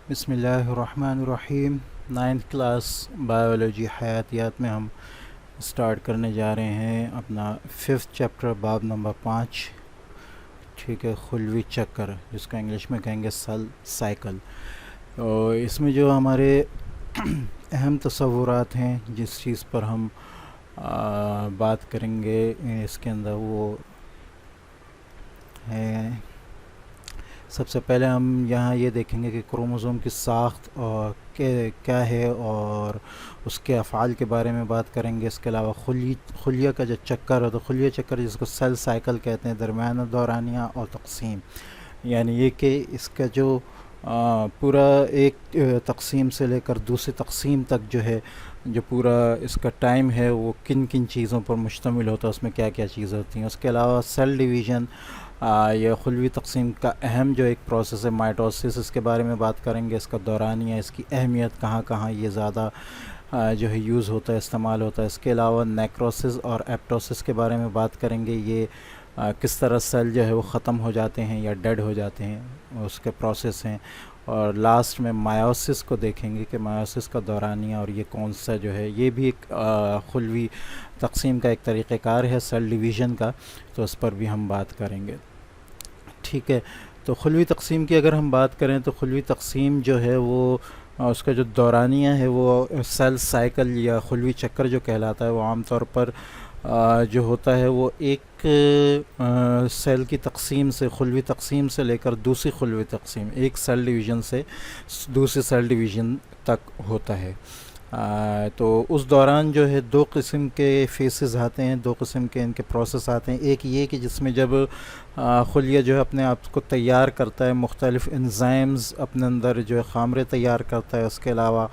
بسم اللہ الرحمن الرحیم۔ 9th کلاس بایولوجی حیاتیات میں ہم سٹارٹ کرنے جا رہے ہیں اپنا 5th چیپٹر، باب نمبر 5، ٹھیک ہے، خلوی چکر، جس کو انگلش میں کہیں گے سیل سائیکل۔ تو اس میں جو ہمارے اہم تصورات ہیں، جس چیز پر ہم بات کریں گے اس کے اندر، وہ ہے سب سے پہلے ہم یہاں یہ دیکھیں گے کہ کروموزوم کی ساخت اور کیا ہے، اور اس کے افعال کے بارے میں بات کریں گے۔ اس کے علاوہ خلیہ کا جو چکر ہے، تو خلیہ چکر جس کو سیل سائیکل کہتے ہیں، درمیانہ دورانیہ اور تقسیم، یعنی یہ کہ اس کا جو پورا ایک تقسیم سے لے کر دوسری تقسیم تک جو ہے، جو پورا اس کا ٹائم ہے، وہ کن کن چیزوں پر مشتمل ہوتا ہے، اس میں کیا کیا چیزیں ہوتی ہیں۔ اس کے علاوہ سیل ڈویژن، یہ خلوی تقسیم کا اہم جو ایک پروسیس ہے مائٹوسس، اس کے بارے میں بات کریں گے۔ اس کا دورانیہ، اس کی اہمیت، کہاں کہاں یہ زیادہ جو ہے یوز ہوتا ہے، استعمال ہوتا ہے۔ اس کے علاوہ نیکروسس اور ایپٹوسس کے بارے میں بات کریں گے، یہ کس طرح سیل جو ہے وہ ختم ہو جاتے ہیں یا ڈیڈ ہو جاتے ہیں، اس کے پروسیس ہیں۔ اور لاسٹ میں مایوسس کو دیکھیں گے کہ مایوسس کا دورانیہ اور یہ کون سا جو ہے، یہ بھی ایک خلوی تقسیم کا ایک طریقہ کار ہے سیل ڈویژن کا، تو اس پر بھی ہم بات کریں گے، ٹھیک ہے۔ تو خلوی تقسیم کی اگر ہم بات کریں تو خلوی تقسیم جو ہے وہ اس کا جو دورانیہ ہے وہ سیل سائیکل یا خلوی چکر جو کہلاتا ہے، وہ عام طور پر جو ہوتا ہے وہ ایک سیل کی تقسیم سے، خلوی تقسیم سے لے کر دوسری خلوی تقسیم، ایک سیل ڈویژن سے دوسری سیل ڈویژن تک ہوتا ہے۔ تو اس دوران جو ہے دو قسم کے فیسز آتے ہیں، دو قسم کے ان کے پروسیس آتے ہیں۔ ایک یہ کہ جس میں جب خلیہ جو ہے اپنے آپ کو تیار کرتا ہے، مختلف انزائمز اپنے اندر جو ہے خامرے تیار کرتا ہے، اس کے علاوہ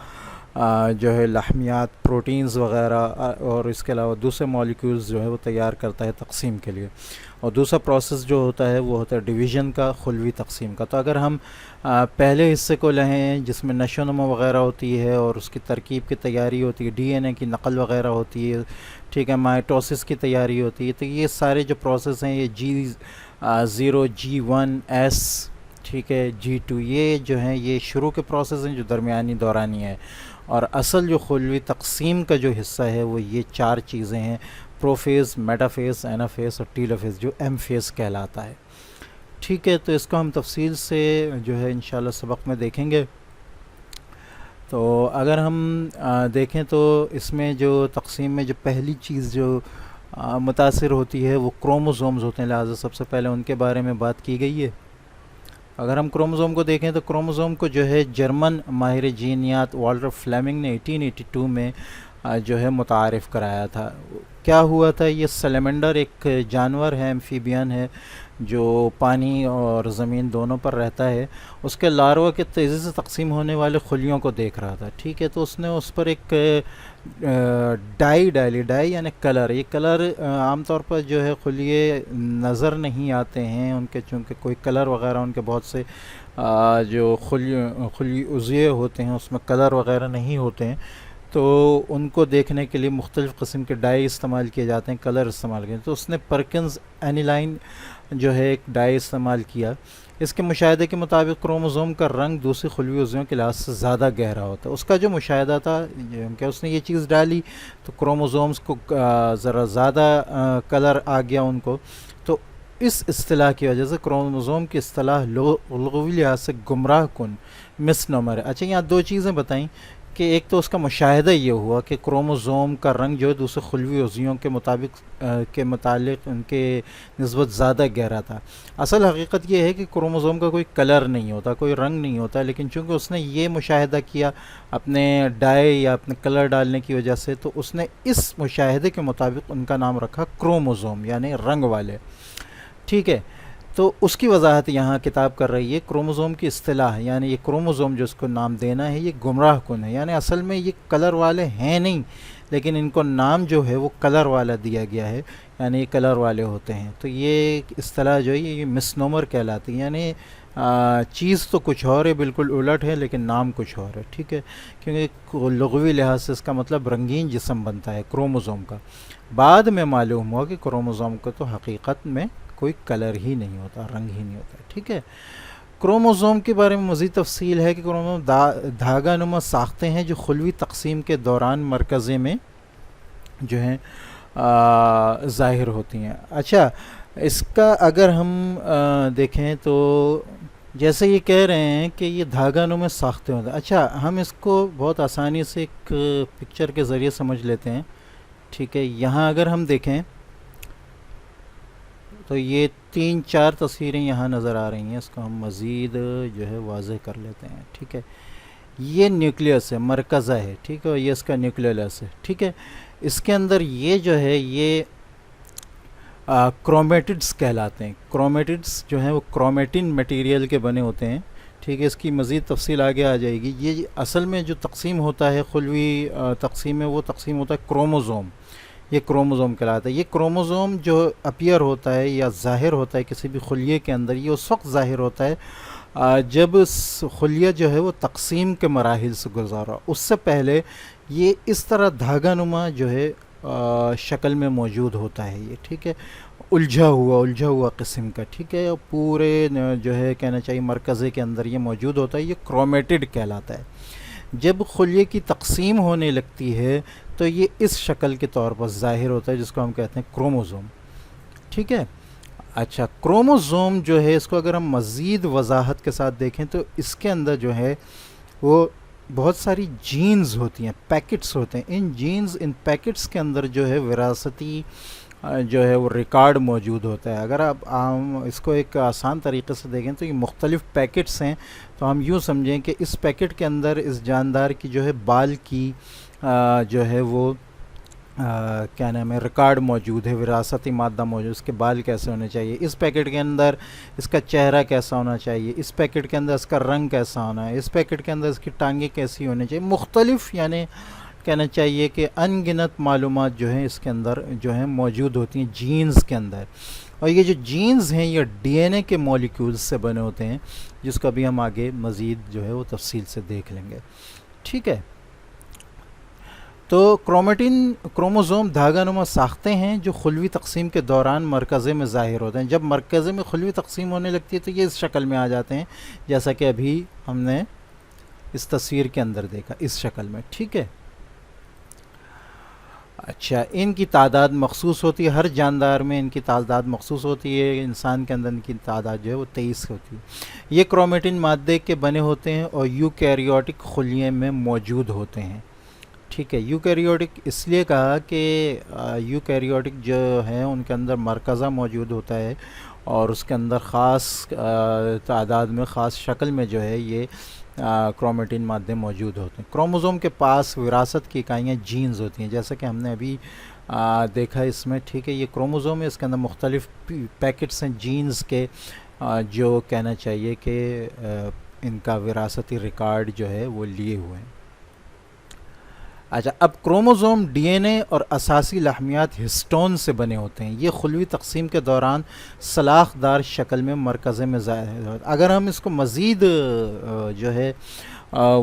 جو ہے لحمیات، پروٹینز وغیرہ، اور اس کے علاوہ دوسرے مالیکیولز جو ہے وہ تیار کرتا ہے تقسیم کے لیے۔ اور دوسرا پروسیس جو ہوتا ہے وہ ہوتا ہے ڈویژن کا، خلوی تقسیم کا۔ تو اگر ہم پہلے حصے کو لیں جس میں نشو و نما وغیرہ ہوتی ہے اور اس کی ترکیب کی تیاری ہوتی ہے، ڈی این اے کی نقل وغیرہ ہوتی ہے، ٹھیک ہے، مائٹوسس کی تیاری ہوتی ہے، تو یہ سارے جو پروسیس ہیں، یہ G0، G1، S، ٹھیک ہے، G2، یہ جو ہیں یہ شروع کے پروسیس ہیں جو درمیانی دورانی ہے۔ اور اصل جو خلوی تقسیم کا جو حصہ ہے وہ یہ چار چیزیں ہیں: پروفیز، میٹافیز، اینافیز اور ٹیلوفیز، جو ایم فیز کہلاتا ہے، ٹھیک ہے۔ تو اس کو ہم تفصیل سے جو ہے انشاءاللہ سبق میں دیکھیں گے۔ تو اگر ہم دیکھیں تو اس میں جو تقسیم میں جو پہلی چیز جو متاثر ہوتی ہے وہ کروموزومز ہوتے ہیں، لہٰذا سب سے پہلے ان کے بارے میں بات کی گئی ہے۔ اگر ہم کروموزوم کو دیکھیں تو کروموزوم کو جو ہے جرمن ماہر جینیات والٹر فلیمنگ نے 1882 میں جو ہے متعارف کرایا تھا۔ کیا ہوا تھا؟ یہ سیلیمنڈر ایک جانور ہے، ایمفیبین ہے، جو پانی اور زمین دونوں پر رہتا ہے۔ اس کے لاروا کے تیزی سے تقسیم ہونے والے خلیوں کو دیکھ رہا تھا، ٹھیک ہے۔ تو اس نے اس پر ایک ڈائی ڈالی، ڈائی یعنی کلر۔ یہ کلر عام طور پر جو ہے خلیے نظر نہیں آتے ہیں ان کے، چونکہ کوئی کلر وغیرہ ان کے بہت سے جو خلی عضوے ہوتے ہیں اس میں کلر وغیرہ نہیں ہوتے ہیں، تو ان کو دیکھنے کے لیے مختلف قسم کے ڈائی استعمال کیے جاتے ہیں، کلر استعمال کیے۔ تو اس نے پرکنز اینیلائن جو ہے ایک ڈائی استعمال کیا۔ اس کے مشاہدے کے مطابق کروموزوم کا رنگ دوسری خلوی عضووں کے لحاظ سے زیادہ گہرا ہوتا ہے۔ اس کا جو مشاہدہ تھا کہ اس نے یہ چیز ڈالی تو کروموزومز کو ذرا زیادہ کلر آ گیا ان کو، تو اس اصطلاح کی وجہ سے کروموزوم کی اصطلاح لغوی لحاظ سے گمراہ کن، مس نمبر ہے۔ اچھا، یہاں دو چیزیں بتائیں کہ ایک تو اس کا مشاہدہ یہ ہوا کہ کروموزوم کا رنگ جو ہے دوسرے خلوی عضووں کے متعلق ان کے نسبت زیادہ گہرا تھا۔ اصل حقیقت یہ ہے کہ کروموزوم کا کوئی کلر نہیں ہوتا، کوئی رنگ نہیں ہوتا، لیکن چونکہ اس نے یہ مشاہدہ کیا اپنے ڈائی یا اپنے کلر ڈالنے کی وجہ سے، تو اس نے اس مشاہدے کے مطابق ان کا نام رکھا کروموزوم، یعنی رنگ والے، ٹھیک ہے۔ تو اس کی وضاحت یہاں کتاب کر رہی ہے۔ کروموزوم کی اصطلاح یعنی یہ کروموزوم جو اس کو نام دینا ہے یہ گمراہ کن ہے، یعنی اصل میں یہ کلر والے ہیں نہیں، لیکن ان کو نام جو ہے وہ کلر والا دیا گیا ہے، یعنی یہ کلر والے ہوتے ہیں۔ تو یہ اصطلاح جو ہے یہ مسنومر کہلاتی ہے، یعنی چیز تو کچھ اور ہے، بالکل الٹ ہے، لیکن نام کچھ اور ہے، ٹھیک ہے، کیونکہ لغوی لحاظ سے اس کا مطلب رنگین جسم بنتا ہے کروموزوم کا۔ بعد میں معلوم ہوا کہ کروموزوم کا تو حقیقت میں کوئی کلر ہی نہیں ہوتا، رنگ ہی نہیں ہوتا، ٹھیک ہے۔ کروموزوم کے بارے میں مزید تفصیل ہے کہ کروموزوم دھاگا نما ساختیں ہیں جو خلوی تقسیم کے دوران مرکزے میں جو ہیں ظاہر ہوتی ہیں. اچھا، اس کا اگر ہم دیکھیں تو جیسے یہ کہہ رہے ہیں کہ یہ دھاگا نما ساختیں ہوتے ہیں. اچھا، ہم اس کو بہت آسانی سے ایک پکچر کے ذریعے سمجھ لیتے ہیں. ٹھیک ہے، یہاں اگر ہم دیکھیں تو یہ 3-4 تصویریں یہاں نظر آ رہی ہیں. اس کو ہم مزید جو ہے واضح کر لیتے ہیں. ٹھیک ہے، یہ نیوکلیس ہے، مرکزہ ہے. ٹھیک ہے، یہ اس کا نیوکلیس ہے. ٹھیک ہے، اس کے اندر یہ جو ہے یہ کرومیٹڈس کہلاتے ہیں. کرومیٹڈس جو ہیں وہ کرومیٹن میٹیریل کے بنے ہوتے ہیں. ٹھیک ہے، اس کی مزید تفصیل آگے آ جائے گی. یہ اصل میں جو تقسیم ہوتا ہے خلوی تقسیم میں، وہ تقسیم ہوتا ہے کروموزوم. یہ کروموزوم کہلاتا ہے. یہ کروموزوم جو اپیئر ہوتا ہے یا ظاہر ہوتا ہے کسی بھی خلیے کے اندر، یہ اس وقت ظاہر ہوتا ہے جب خلیہ جو ہے وہ تقسیم کے مراحل سے گزارا. اس سے پہلے یہ اس طرح دھاگا نما جو ہے شکل میں موجود ہوتا ہے. یہ ٹھیک ہے، الجھا ہوا قسم کا. ٹھیک ہے، پورے جو ہے کہنا چاہیے مرکزے کے اندر یہ موجود ہوتا ہے. یہ کرومیٹڈ کہلاتا ہے. جب خلیے کی تقسیم ہونے لگتی ہے تو یہ اس شکل کے طور پر ظاہر ہوتا ہے، جس کو ہم کہتے ہیں کروموزوم. ٹھیک ہے. اچھا، کروموزوم جو ہے اس کو اگر ہم مزید وضاحت کے ساتھ دیکھیں تو اس کے اندر جو ہے وہ بہت ساری جینز ہوتی ہیں، پیکٹس ہوتے ہیں. ان پیکٹس کے اندر جو ہے وراثتی جو ہے وہ ریکارڈ موجود ہوتا ہے. اگر آپ اس کو ایک آسان طریقے سے دیکھیں تو یہ مختلف پیکٹس ہیں. تو ہم یوں سمجھیں کہ اس پیکٹ کے اندر اس جاندار کی جو ہے بال کی جو ہے وہ کیا نام ہے ریکارڈ موجود ہے، وراثتی مادہ موجود. اس کے بال کیسے ہونے چاہیے، اس پیکٹ کے اندر اس کا چہرہ کیسا ہونا چاہیے، اس پیکٹ کے اندر اس کا رنگ کیسا ہونا ہے، اس پیکٹ کے اندر اس کی ٹانگیں کیسی ہونی چاہیے. مختلف یعنی کہنا چاہیے کہ ان گنت معلومات جو ہیں اس کے اندر جو ہیں موجود ہوتی ہیں جینز کے اندر. اور یہ جو جینز ہیں یہ ڈی این اے کے مولیکیولز سے بنے ہوتے ہیں، جس کو بھی ہم آگے مزید جو ہے وہ تفصیل سے دیکھ لیں گے. ٹھیک ہے، تو کروموزوم دھاگا نما ساختیں ہیں جو خلوی تقسیم کے دوران مرکزے میں ظاہر ہوتے ہیں. جب مرکزے میں خلوی تقسیم ہونے لگتی ہے تو یہ اس شکل میں آ جاتے ہیں، جیسا کہ ابھی ہم نے اس تصویر کے اندر دیکھا، اس شکل میں. ٹھیک ہے. اچھا، ان کی تعداد مخصوص ہوتی ہے، ہر جاندار میں ان کی تعداد مخصوص ہوتی ہے. انسان کے اندر ان کی تعداد جو ہے وہ 23 ہوتی ہے. یہ کرومیٹن مادے کے بنے ہوتے ہیں اور یوکیریوٹک خلیے میں موجود ہوتے ہیں. ٹھیک ہے، یوکیریوٹک اس لیے کہا کہ یوکیریوٹک جو ہیں ان کے اندر مرکزہ موجود ہوتا ہے اور اس کے اندر خاص تعداد میں، خاص شکل میں جو ہے یہ کرومیٹن مادے موجود ہوتے ہیں. کروموزوم کے پاس وراثت کی اکائیاں جینز ہوتی ہیں، جیسا کہ ہم نے ابھی دیکھا اس میں. ٹھیک ہے، یہ کروموزوم ہے، اس کے اندر مختلف پیکٹس ہیں جینز کے جو کہنا چاہیے کہ ان کا وراثتی ریکارڈ جو ہے وہ لیے ہوئے ہیں. اچھا، اب کروموزوم ڈی این اے اور اساسی لحمیات ہسٹون سے بنے ہوتے ہیں. یہ خلوی تقسیم کے دوران سلاخ دار شکل میں مرکزے میں ظاہر ہوتے ہیں. اگر ہم اس کو مزید جو ہے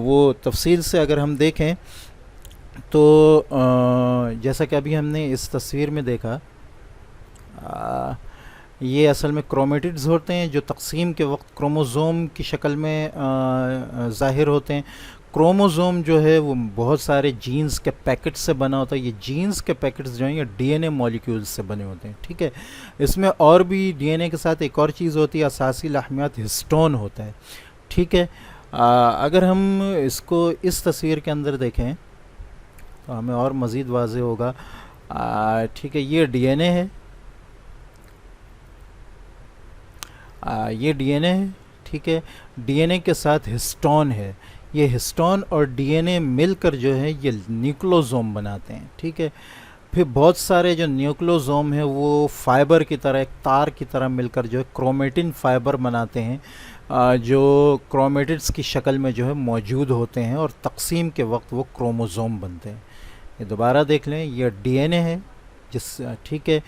وہ تفصیل سے اگر ہم دیکھیں تو جیسا کہ ابھی ہم نے اس تصویر میں دیکھا، یہ اصل میں کرومیٹڈز ہوتے ہیں جو تقسیم کے وقت کروموزوم کی شکل میں ظاہر ہوتے ہیں. کروموزوم جو ہے وہ بہت سارے جینز کے پیکٹ سے بنا ہوتا ہے. یہ جینز کے پیکٹس جو ہیں یہ ڈی این اے مولیکیولز سے بنے ہوتے ہیں. ٹھیک ہے، اس میں اور بھی ڈی این اے کے ساتھ ایک اور چیز ہوتی ہے، اساسی لحمیات ہسٹون ہوتا ہے. ٹھیک ہے، اگر ہم اس کو اس تصویر کے اندر دیکھیں تو ہمیں اور مزید واضح ہوگا. ٹھیک ہے، یہ ڈی این اے ہے، یہ ڈی این اے ہے. ٹھیک ہے، ڈی این اے کے ساتھ ہسٹون ہے. یہ ہسٹون اور ڈی این اے مل کر جو ہے یہ نیوکلوزوم بناتے ہیں. ٹھیک ہے، پھر بہت سارے جو نیوکلوزوم ہیں وہ فائبر کی طرح، ایک تار کی طرح مل کر جو ہے کرومیٹن فائبر بناتے ہیں، جو کرومیٹڈس کی شکل میں جو ہے موجود ہوتے ہیں اور تقسیم کے وقت وہ کروموزوم بنتے ہیں. یہ دوبارہ دیکھ لیں، یہ ڈی این اے ہے ٹھیک ہے،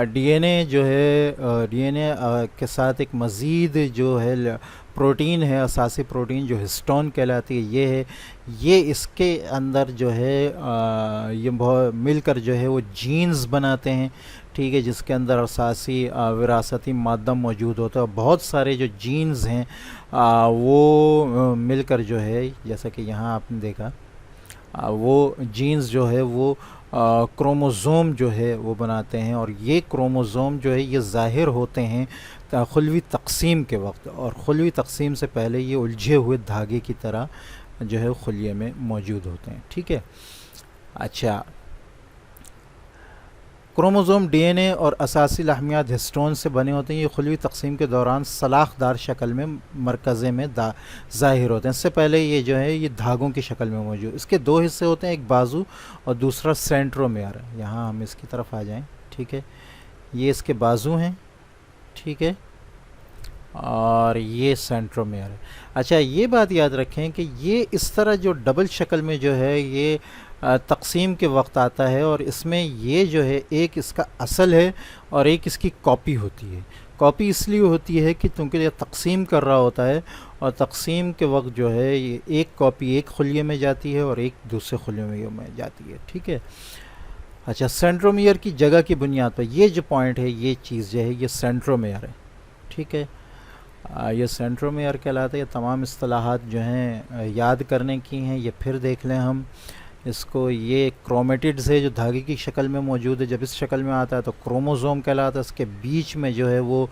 ڈی این اے جو ہے ڈی این اے کے ساتھ ایک مزید جو ہے پروٹین ہے، اساسی پروٹین جو ہسٹون کہلاتی ہے، یہ ہے. یہ اس کے اندر جو ہے یہ مل کر جو ہے وہ جینز بناتے ہیں. ٹھیک ہے، جس کے اندر اساسی وراثتی مادہ موجود ہوتا ہے، اور بہت سارے جو جینز ہیں وہ مل کر جو ہے، جیسا کہ یہاں آپ نے دیکھا، وہ جینز جو ہے وہ کروموزوم جو ہے وہ بناتے ہیں، اور یہ کروموزوم جو ہے یہ ظاہر ہوتے ہیں خلوی تقسیم کے وقت، اور خلوی تقسیم سے پہلے یہ الجھے ہوئے دھاگے کی طرح جو ہے خلیے میں موجود ہوتے ہیں. ٹھیک ہے. اچھا، کروموزوم ڈی این اے اور اساسی لاحمیات ہسٹون سے بنے ہوتے ہیں. یہ خلوی تقسیم کے دوران سلاخ دار شکل میں مرکزے میں ظاہر ہوتے ہیں. اس سے پہلے یہ جو ہے یہ دھاگوں کی شکل میں موجود. اس کے دو حصے ہوتے ہیں، ایک بازو اور دوسرا سینٹرومیئر. یہاں ہم اس کی طرف آ جائیں. ٹھیک ہے، یہ اس کے بازو ہیں. ٹھیک ہے، اور یہ سینٹرومیئر ہے. اچھا، یہ بات یاد رکھیں کہ یہ اس طرح جو ڈبل شکل میں جو ہے یہ تقسیم کے وقت آتا ہے، اور اس میں یہ جو ہے ایک اس کا اصل ہے اور ایک اس کی کاپی ہوتی ہے. کاپی اس لیے ہوتی ہے کہ کیونکہ یہ تقسیم کر رہا ہوتا ہے، اور تقسیم کے وقت جو ہے یہ ایک کاپی ایک خلیے میں جاتی ہے اور ایک دوسرے خلیے میں جاتی ہے. ٹھیک ہے. اچھا، سینٹرومیئر کی جگہ کی بنیاد پر یہ جو پوائنٹ ہے، یہ چیز جو ہے یہ سینٹرومیئر ہے. ٹھیک ہے، یہ سینٹرومیئر کہلاتا ہے. یہ تمام اصطلاحات جو ہیں یاد کرنے کی ہیں، یہ پھر دیکھ لیں ہم اس کو. یہ کرومیٹڈز ہے جو دھاگے کی شکل میں موجود ہے. جب اس شکل میں آتا ہے تو کروموزوم کہلاتا ہے. اس کے بیچ میں جو ہے وہ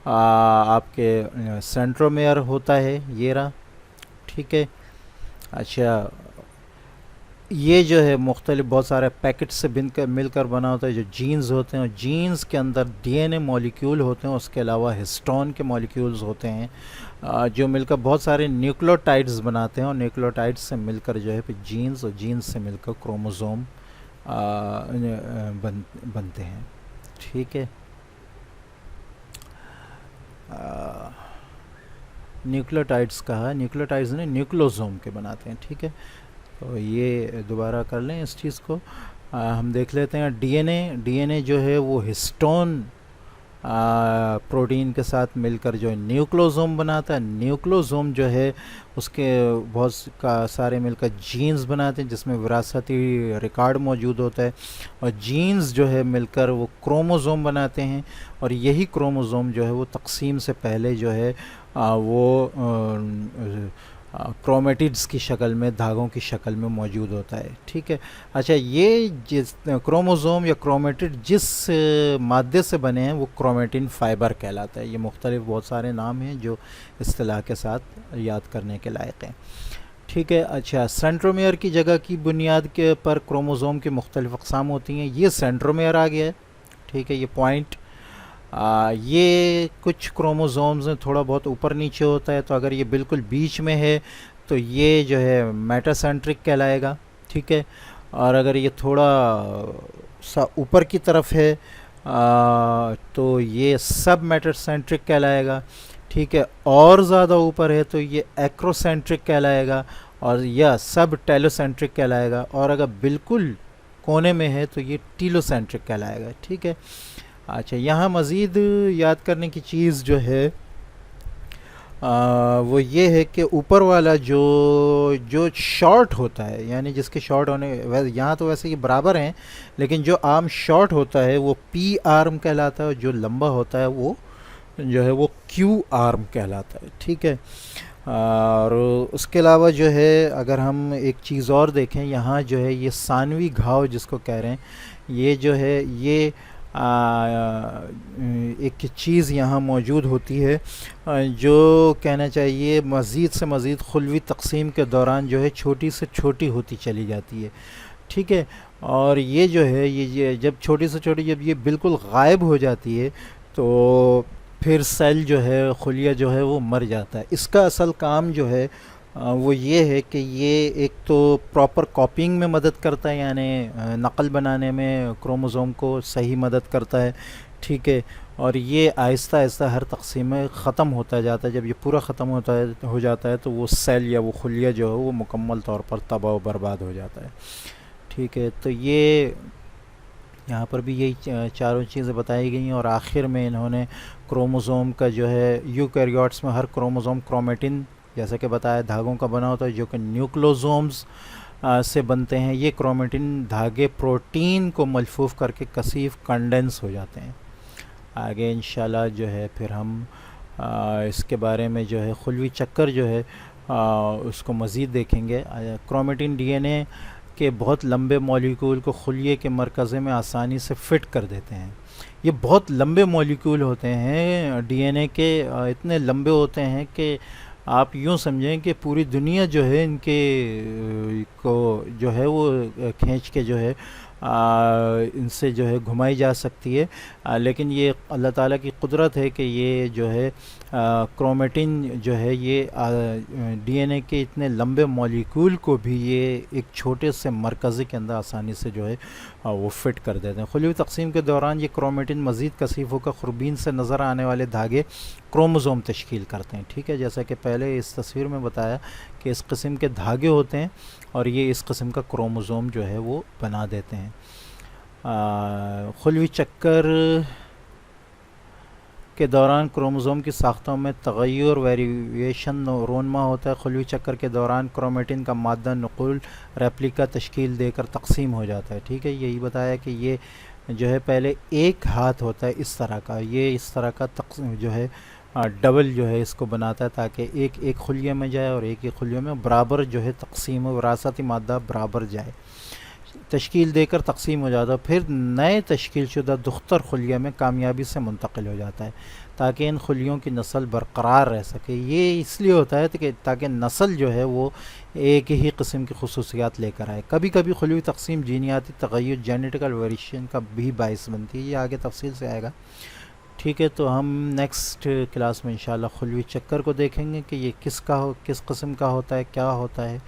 آپ کے سینٹرومیئر ہوتا ہے، یہ رہا. ٹھیک ہے. اچھا، یہ جو ہے مختلف بہت سارے پیکٹ سے مل کر بنا ہوتا ہے جو جینز ہوتے ہیں، اور جینز کے اندر ڈی این اے مولیکیول ہوتے ہیں. اس کے علاوہ ہسٹون کے مولیکیولز ہوتے ہیں جو مل کر بہت سارے نیوکلوٹائڈز بناتے ہیں، اور نیوکلوٹائڈز سے مل کر جو ہے پھر جینز، اور جینز سے مل کر کروموزوم بنتے ہیں. ٹھیک ہے. نیوکلوٹائڈز کہا، نیوکلوٹائڈز نے نیوکلوزوم کے بناتے ہیں. ٹھیک ہے، تو یہ دوبارہ کر لیں اس چیز کو. ہم دیکھ لیتے ہیں ڈی این اے جو ہے وہ ہسٹون پروٹین کے ساتھ مل کر جو ہے نیوکلوزوم بناتا ہے. نیوکلوزوم جو ہے اس کے بہت سارے مل کر جینز بناتے ہیں جس میں وراثتی ریکارڈ موجود ہوتا ہے، اور جینز جو ہے مل کر وہ کروموزوم بناتے ہیں، اور یہی کروموزوم جو ہے وہ تقسیم سے پہلے جو ہے وہ کرومیٹڈز کی شکل میں، دھاگوں کی شکل میں موجود ہوتا ہے. ٹھیک ہے. اچھا، یہ جس کروموزوم یا کرومیٹڈ جس مادے سے بنے ہیں وہ کرومیٹن فائبر کہلاتا ہے. یہ مختلف بہت سارے نام ہیں جو اصطلاح کے ساتھ یاد کرنے کے لائق ہیں. ٹھیک ہے. اچھا، سینٹرومیئر کی جگہ کی بنیاد کے پر کروموزوم کی مختلف اقسام ہوتی ہیں. یہ سینٹرومیئر آ گیا ہے. ٹھیک ہے، یہ پوائنٹ. یہ کچھ کروموزومز میں تھوڑا بہت اوپر نیچے ہوتا ہے، تو اگر یہ بالکل بیچ میں ہے تو یہ جو ہے میٹاسینٹرک کہلائے گا. ٹھیک ہے. اور اگر یہ تھوڑا سا اوپر کی طرف ہے تو یہ سب میٹاسینٹرک کہلائے گا. ٹھیک ہے. اور زیادہ اوپر ہے تو یہ ایکروسینٹرک کہلائے گا، اور یا سب ٹیلوسینٹرک کہلائے گا. اور اگر بالکل کونے میں ہے تو یہ ٹیلوسینٹرک کہلائے گا. ٹھیک ہے. اچھا، یہاں مزید یاد کرنے کی چیز جو ہے وہ یہ ہے کہ اوپر والا جو شارٹ ہوتا ہے، یعنی جس کے شارٹ ہونے، یہاں تو ویسے یہ برابر ہیں، لیکن جو عام شارٹ ہوتا ہے وہ پی آرم کہلاتا ہے، اور جو لمبا ہوتا ہے وہ جو ہے وہ کیو آرم کہلاتا ہے. ٹھیک ہے. اور اس کے علاوہ جو ہے اگر ہم ایک چیز اور دیکھیں، یہاں جو ہے یہ ثانوی گھاؤ جس کو کہہ رہے ہیں، یہ جو ہے یہ ایک چیز یہاں موجود ہوتی ہے جو کہنا چاہیے مزید سے مزید خلوی تقسیم کے دوران جو ہے چھوٹی سے چھوٹی ہوتی چلی جاتی ہے. ٹھیک ہے. اور یہ جو ہے یہ جب چھوٹی سے چھوٹی، جب یہ بالکل غائب ہو جاتی ہے تو پھر سیل جو ہے، خلیہ جو ہے وہ مر جاتا ہے. اس کا اصل کام جو ہے وہ یہ ہے کہ یہ ایک تو پراپر کاپینگ میں مدد کرتا ہے، یعنی نقل بنانے میں کروموزوم کو صحیح مدد کرتا ہے. ٹھیک ہے. اور یہ آہستہ آہستہ ہر تقسیم میں ختم ہوتا جاتا ہے. جب یہ پورا ختم ہو جاتا ہے تو وہ سیل یا وہ خلیہ جو ہے وہ مکمل طور پر تباہ و برباد ہو جاتا ہے. ٹھیک ہے. تو یہ یہاں پر بھی یہی چاروں چیزیں بتائی گئی ہیں، اور آخر میں انہوں نے کروموزوم کا جو ہے یوکیریوٹس میں ہر کروموزوم کرومیٹن جیسا کہ بتایا دھاگوں کا بنا ہوتا ہے جو کہ نیوکلوزومز سے بنتے ہیں. یہ کرومیٹن دھاگے پروٹین کو ملفوف کر کے کثیف کنڈنس ہو جاتے ہیں. آگے انشاءاللہ جو ہے پھر ہم اس کے بارے میں جو ہے خلوی چکر جو ہے اس کو مزید دیکھیں گے. کرومیٹن ڈی این اے کے بہت لمبے مولیکول کو خلیے کے مرکزے میں آسانی سے فٹ کر دیتے ہیں. یہ بہت لمبے مولیکول ہوتے ہیں ڈی این اے کے، اتنے لمبے ہوتے ہیں کہ آپ یوں سمجھیں کہ پوری دنیا جو ہے ان کے کو جو ہے وہ کھینچ کے جو ہے ان سے جو ہے گھمائی جا سکتی ہے. لیکن یہ اللہ تعالیٰ کی قدرت ہے کہ یہ جو ہے کرومیٹن جو ہے یہ ڈی این اے کے اتنے لمبے مولیکول کو بھی یہ ایک چھوٹے سے مرکزے کے اندر آسانی سے جو ہے وہ فٹ کر دیتے ہیں. خلیوی تقسیم کے دوران یہ کرومیٹن مزید کثیف ہو کر خوربین سے نظر آنے والے دھاگے کروموزوم تشکیل کرتے ہیں. ٹھیک ہے، جیسا کہ پہلے اس تصویر میں بتایا کہ اس قسم کے دھاگے ہوتے ہیں اور یہ اس قسم کا کروموزوم جو ہے وہ بنا دیتے ہیں. خلوی چکر کے دوران کروموزوم کی ساختوں میں تغیر ویریشن رونما ہوتا ہے. خلوی چکر کے دوران کرومیٹن کا مادہ نقول ریپلیکا تشکیل دے کر تقسیم ہو جاتا ہے. ٹھیک ہے، یہی بتایا کہ یہ جو ہے پہلے ایک ہاتھ ہوتا ہے اس طرح کا، یہ اس طرح کا جو ہے ڈبل جو ہے اس کو بناتا ہے تاکہ ایک ایک خلیے میں جائے اور ایک ایک خلیے میں برابر جو ہے تقسیم ہو، وراثتی مادہ برابر جائے. تشکیل دے کر تقسیم ہو جاتا ہے، پھر نئے تشکیل شدہ دختر خلیہ میں کامیابی سے منتقل ہو جاتا ہے تاکہ ان خلیوں کی نسل برقرار رہ سکے. یہ اس لیے ہوتا ہے کہ تاکہ نسل جو ہے وہ ایک ہی قسم کی خصوصیات لے کر آئے. کبھی کبھی خلیوی تقسیم جینیاتی تغیر جینیٹیکل ویریشن کا بھی باعث بنتی ہے. یہ آگے تفصیل سے آئے گا. ٹھیک ہے، تو ہم نیکسٹ کلاس میں انشاءاللہ خلوی چکر کو دیکھیں گے کہ یہ کس قسم کا ہوتا ہے، کیا ہوتا ہے.